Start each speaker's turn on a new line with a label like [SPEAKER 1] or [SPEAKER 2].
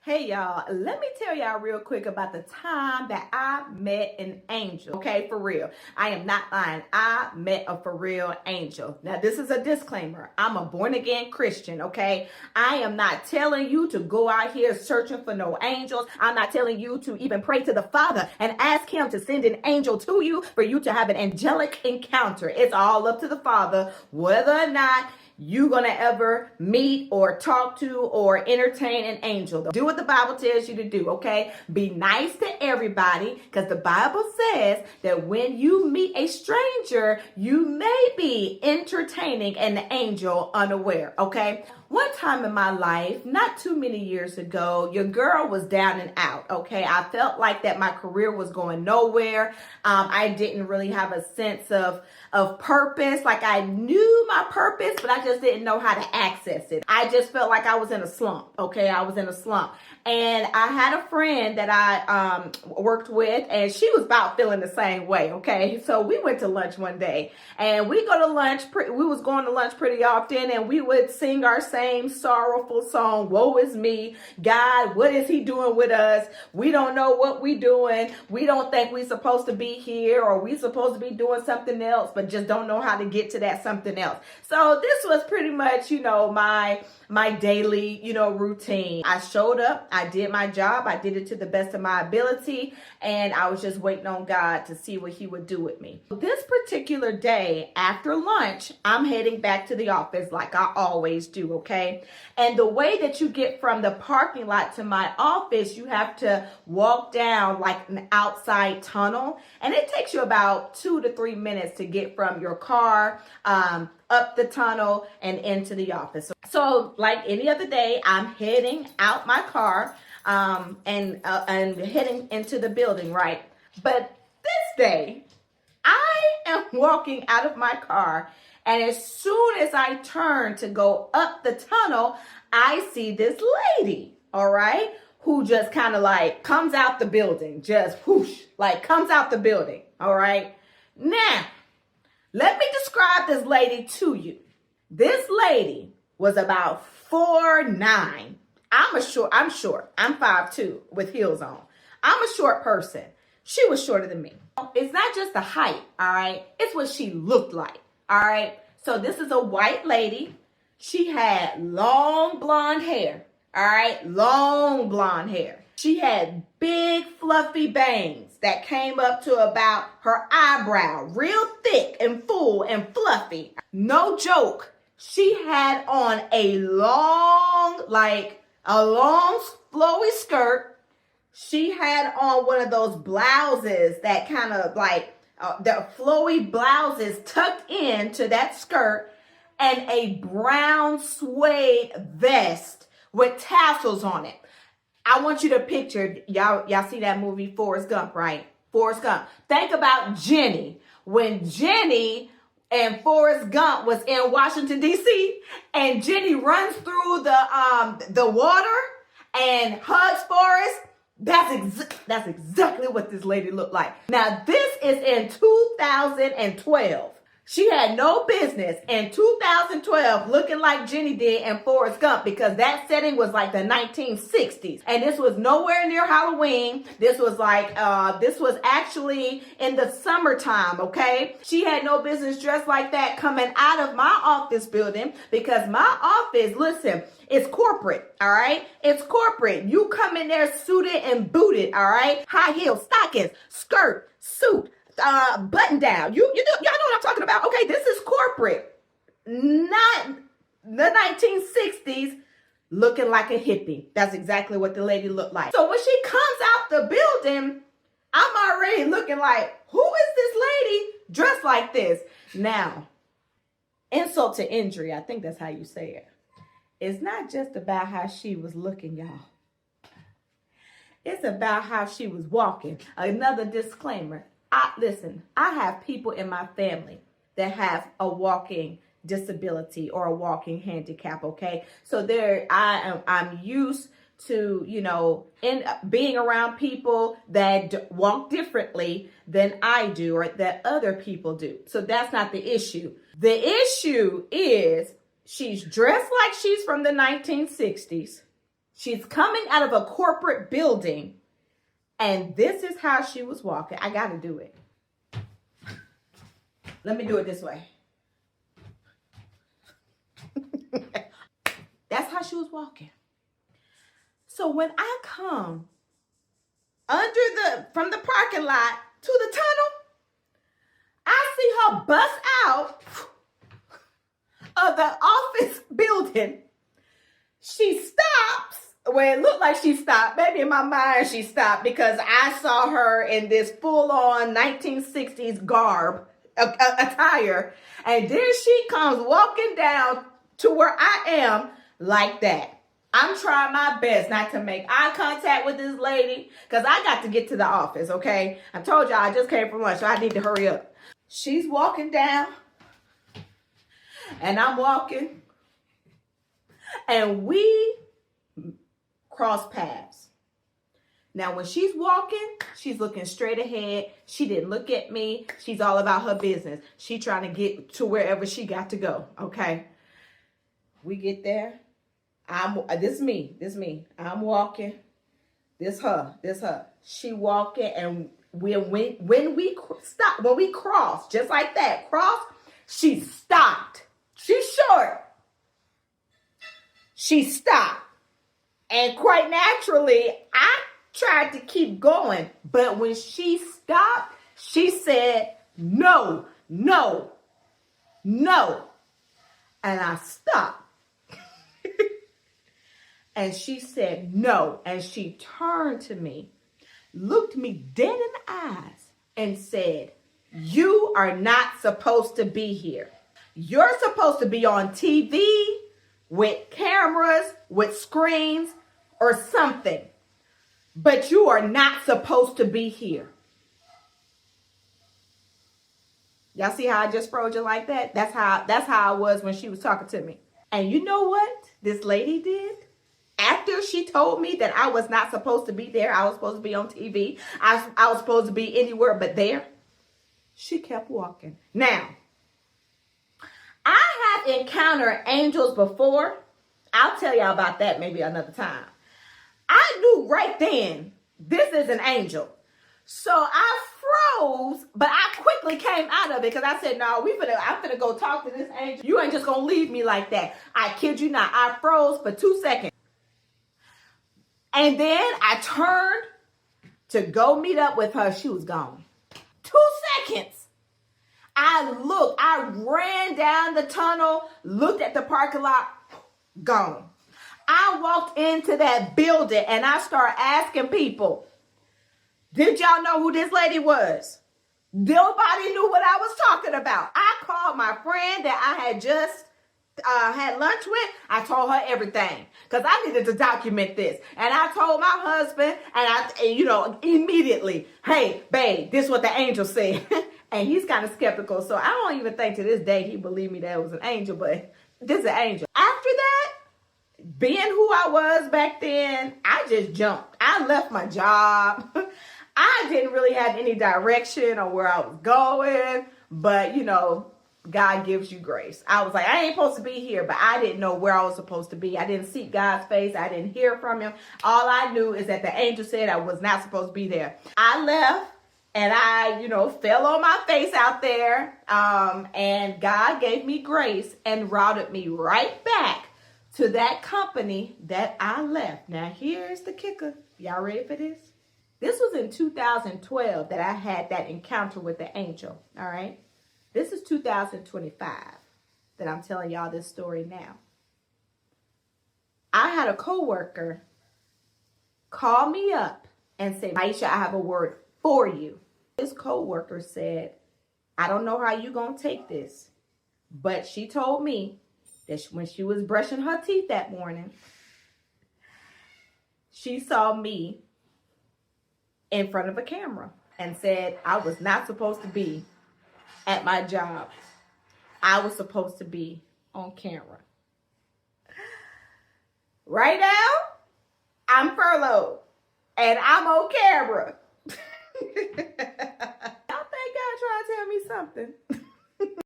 [SPEAKER 1] Hey y'all, let me tell y'all real quick about the time that I met an angel. Okay, for real. I am not lying. I met a for real angel. Now, this is a disclaimer. I'm a born again Christian, okay? I am not telling you to go out here searching for no angels. I'm not telling you to even pray to the Father and ask him to send an angel to you for you to have an angelic encounter. It's all up to the Father whether or not you're going to ever meet or talk to or entertain an angel. Do what the Bible tells you to do, okay? Be nice to everybody, because the Bible says that when you meet a stranger, you may be entertaining an angel unaware, okay? One time in my life, not too many years ago, your girl was down and out, okay? I felt like that my career was going nowhere. I didn't really have a sense of purpose. Like, I knew my purpose, but I just didn't know how to access it. I just felt like I was in a slump, okay? I was in a slump. And I had a friend that I worked with, and she was about feeling the same way, okay? So we went to lunch one day, and we was going to lunch pretty often, and we would sing our same sorrowful song, "Woe is me, God, what is he doing with us? We don't know what we doing. We don't think we supposed to be here, or we supposed to be doing something else, but just don't know how to get to that something else." So this was pretty much, my daily, routine. I showed up, I did my job, I did it to the best of my ability, and I was just waiting on God to see what he would do with me. This particular day, after lunch, I'm heading back to the office like I always do, okay? And the way that you get from the parking lot to my office, you have to walk down like an outside tunnel, and it takes you about 2 to 3 minutes to get from your car up the tunnel and into the office. So like any other day, I'm heading out my car and heading into the building, right? But this day, I am walking out of my car, and as soon as I turn to go up the tunnel, I see this lady, all right, who just kind of like comes out the building, just whoosh, like comes out the building, all right? Now, let me describe this lady to you. This lady was about 4'9". I'm short. I'm 5'2" with heels on. I'm a short person. She was shorter than me. It's not just the height, all right? It's what she looked like, all right? So this is a white lady. She had long blonde hair, all right? Long blonde hair. She had big fluffy bangs that came up to about her eyebrow, real thick and full and fluffy. No joke. She had on a long flowy skirt. She had on one of those blouses that kind of like the flowy blouses tucked into that skirt, and a brown suede vest with tassels on it. I want you to picture, y'all see that movie Forrest Gump, right? Forrest Gump. Think about Jenny. When Jenny and Forrest Gump was in Washington, D.C., and Jenny runs through the water and hugs Forrest, that's exactly what this lady looked like. Now, this is in 2012. She had no business in 2012 looking like Jenny did in Forrest Gump, because that setting was like the 1960s. And this was nowhere near Halloween. This was actually in the summertime, okay? She had no business dressed like that coming out of my office building, because my office, listen, it's corporate, all right? It's corporate. You come in there suited and booted, all right? High heels, stockings, skirt, suit, button down. Y'all know what I'm talking about. Okay, this is corporate, not the 1960s, looking like a hippie. That's exactly what the lady looked like. So when she comes out the building, I'm already looking like, who is this lady dressed like this? Now, insult to injury, I think that's how you say it. It's not just about how she was looking, y'all. It's about how she was walking. Another disclaimer. Listen, I have people in my family that have a walking disability or a walking handicap, okay? So I'm used to, in being around people that walk differently than I do or that other people do. So that's not the issue. The issue is she's dressed like she's from the 1960s. She's coming out of a corporate building, and this is how she was walking. I got to do it. Let me do it this way. That's how she was walking. So when I come from the parking lot to the tunnel, I see her bust out of the office building. She stops. Well, it looked like she stopped. Maybe in my mind she stopped because I saw her in this full-on 1960s garb, attire. And then she comes walking down to where I am like that. I'm trying my best not to make eye contact with this lady because I got to get to the office, okay? I told y'all I just came from lunch, so I need to hurry up. She's walking down, and I'm walking, and we cross paths. Now, when she's walking, she's looking straight ahead. She didn't look at me. She's all about her business. She trying to get to wherever she got to go, okay? We get there. This is me. I'm walking. This her. She walking, and when we cross, just like that, she stopped. She's short. She stopped. And quite naturally, I tried to keep going. But when she stopped, she said, no. And I stopped. And she said, no. And she turned to me, looked me dead in the eyes, and said, you are not supposed to be here. You're supposed to be on TV with cameras, with screens, or something. But you are not supposed to be here. Y'all see how I just froze you like that? That's how I was when she was talking to me. And you know what this lady did? After she told me that I was not supposed to be there, I was supposed to be on TV, I was supposed to be anywhere but there, she kept walking. Now, I have encountered angels before. I'll tell y'all about that maybe another time. I knew right then, this is an angel. So I froze, but I quickly came out of it because I said, no, I'm gonna go talk to this angel. You ain't just gonna leave me like that. I kid you not. I froze for 2 seconds. And then I turned to go meet up with her. She was gone. 2 seconds. I ran down the tunnel, looked at the parking lot, gone. I walked into that building and I started asking people, did y'all know who this lady was? Nobody knew what I was talking about. I called my friend that I had just had lunch with. I told her everything because I needed to document this. And I told my husband, and immediately, hey, babe, this is what the angel said. And he's kind of skeptical. So I don't even think to this day he believed me that it was an angel, but this is an angel. After that, being who I was back then, I just jumped. I left my job. I didn't really have any direction on where I was going, but God gives you grace. I was like, I ain't supposed to be here, but I didn't know where I was supposed to be. I didn't seek God's face. I didn't hear from him. All I knew is that the angel said I was not supposed to be there. I left and I, fell on my face out there. And God gave me grace and routed me right back to that company that I left. Now, here's the kicker. Y'all ready for this? This was in 2012 that I had that encounter with the angel. All right. This is 2025 that I'm telling y'all this story now. I had a coworker call me up and say, Maisha, I have a word for you. His coworker said, I don't know how you're going to take this, but she told me that when she was brushing her teeth that morning, she saw me in front of a camera and said I was not supposed to be at my job. I was supposed to be on camera. Right now, I'm furloughed and I'm on camera. Y'all think God trying to tell me something?